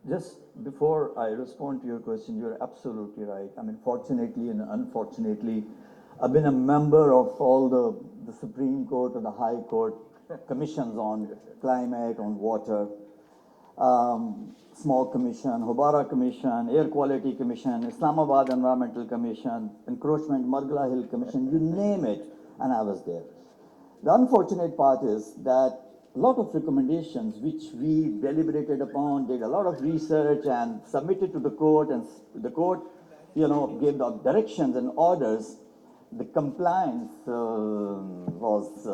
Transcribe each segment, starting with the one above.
Just before I respond to your question, you're absolutely right. I mean, fortunately and unfortunately, I've been a member of all the Supreme Court and the High Court commissions on climate, on water, Small Commission, Hobara Commission, Air Quality Commission, Islamabad Environmental Commission, Encroachment, Margala Hill Commission, you name it, and I was there. The unfortunate part is that a lot of recommendations which we deliberated upon, did a lot of research and submitted to the court, and the court, gave the directions and orders, the compliance was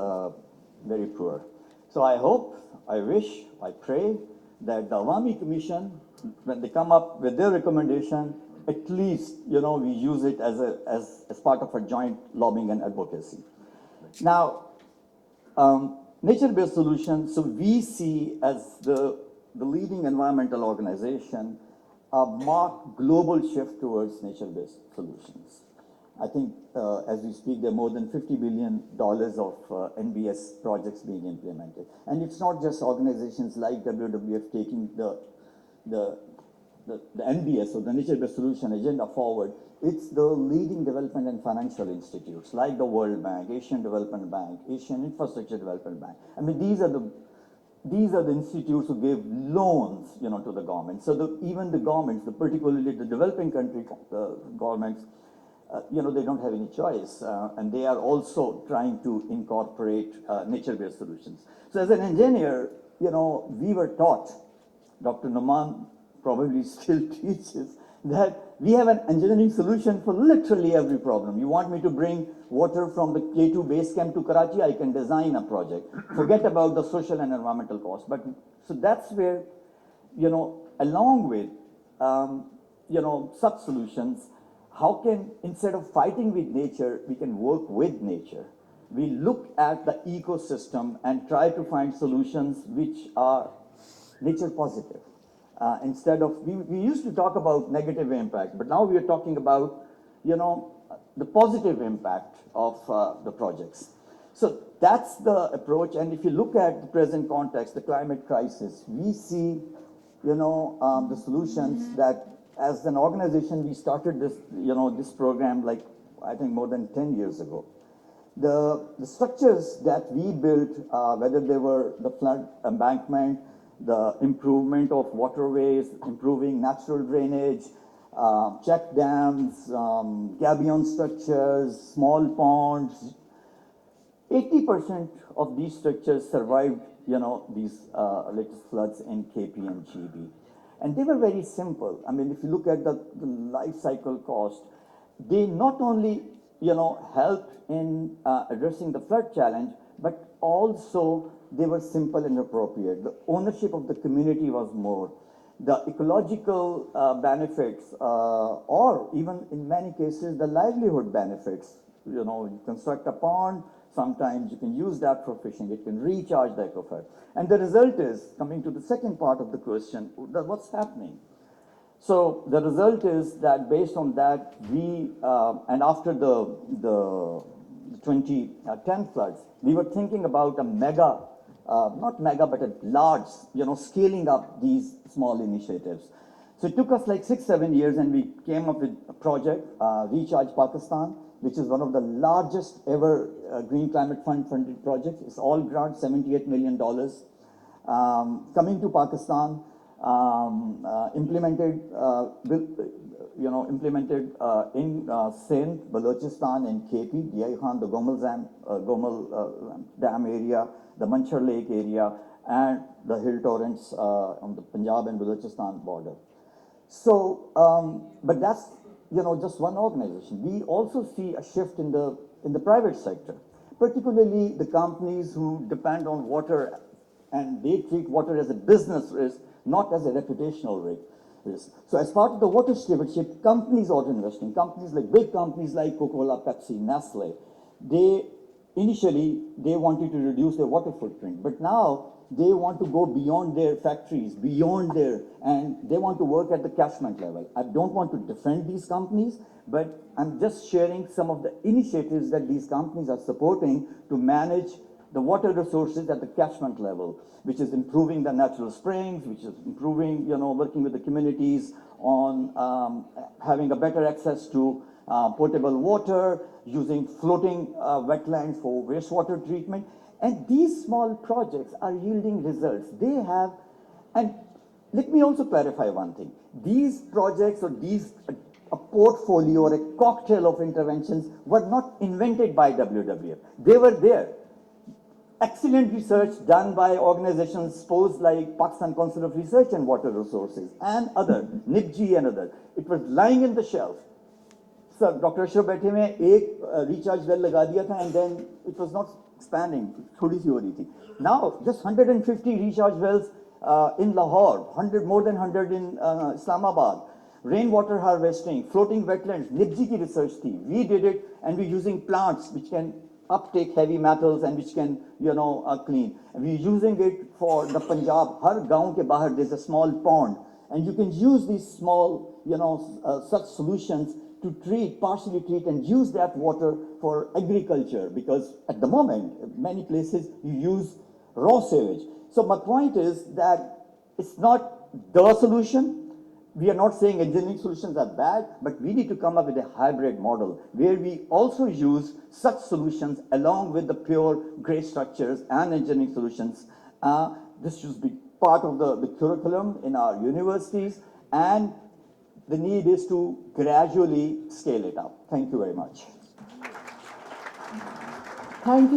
very poor. So I hope, I wish, I pray that the Awami Commission, when they come up with their recommendation, at least, we use it as part of a joint lobbying and advocacy. Now, nature-based solutions, so we see as the leading environmental organization a marked global shift towards nature-based solutions. I think as we speak, there are more than $50 billion of NBS projects being implemented. And it's not just organizations like WWF taking the NBS, or the nature-based solution agenda, forward. It's the leading development and financial institutes like the World Bank, Asian Development Bank, Asian Infrastructure Development Bank. I mean, these are the institutes who give loans, to the government. So even the governments, particularly the developing country governments, they don't have any choice, and they are also trying to incorporate nature-based solutions. So as an engineer, we were taught, Dr. Numan probably still teaches, that we have an engineering solution for literally every problem. You want me to bring water from the K2 base camp to Karachi, I can design a project. Forget about the social and environmental costs. But so that's where, along with, such solutions, how can, instead of fighting with nature, we can work with nature. We look at the ecosystem and try to find solutions which are nature positive. Instead of, we used to talk about negative impact, but now we are talking about, the positive impact of the projects. So that's the approach. And if you look at the present context, the climate crisis, we see, the solutions that, as an organization, we started this, this program like, I think, more than 10 years ago. The structures that we built, whether they were the flood embankment, the improvement of waterways, improving natural drainage, check dams, gabion structures, small ponds, 80% of these structures survived, these latest floods in KP and GB. And they were very simple. I mean, if you look at the life cycle cost, they not only, helped in addressing the flood challenge, but also they were simple and appropriate. The ownership of the community was more. The ecological benefits, or even in many cases, the livelihood benefits. You construct a pond, sometimes you can use that for fishing. It can recharge the aquifer. And the result is, coming to the second part of the question, what's happening? So the result is that based on that, we, and after the 2010 floods, we were thinking about a mega, not mega, but a large, scaling up these small initiatives. So it took us like 6-7 years, and we came up with a project, Recharge Pakistan, which is one of the largest ever Green Climate Fund funded projects. It's all grant, $78 million. Coming to Pakistan, implemented in Sindh, Balochistan, and KP, Diai Khan, the Gomal Dam area, the Manchar Lake area, and the hill torrents on the Punjab and Balochistan border. So, but that's, just one organization. We also see a shift in the private sector, particularly the companies who depend on water, and they treat water as a business risk, not as a reputational risk. So as part of the water stewardship, companies are investing. Companies like big companies like Coca-Cola, Pepsi, Nestle, initially they wanted to reduce their water footprint, but now they want to go beyond their factories, and they want to work at the catchment level. I don't want to defend these companies, but I'm just sharing some of the initiatives that these companies are supporting to manage the water resources at the catchment level, which is improving the natural springs, which is improving, working with the communities on having a better access to potable water, using floating wetlands for wastewater treatment. And these small projects are yielding results. They have, and let me also clarify one thing. These projects or a portfolio or a cocktail of interventions were not invented by WWF. They were there. Excellent research done by organizations, suppose like Pakistan Council of Research and Water Resources and other, NIPG and other. It was lying in the shelf. Sir, Dr. Ashraf बैठे में एक recharge well लगा दिया था and then it was not expanding. थोड़ी सी हो रही थी. Now, just 150 recharge wells in Lahore, more than 100 in Islamabad. Rainwater harvesting, floating wetlands, NIPG की research थी. We did it and we're using plants which can uptake heavy metals and which can, clean. We're using it for the Punjab. हर गांव के बाहर there's a small pond and you can use these small, such solutions to partially treat and use that water for agriculture, because at the moment, many places you use raw sewage. So my point is that it's not the solution. We are not saying engineering solutions are bad, but we need to come up with a hybrid model where we also use such solutions along with the pure gray structures and engineering solutions. This should be part of the curriculum in our universities, and the need is to gradually scale it up. Thank you very much. Thank you.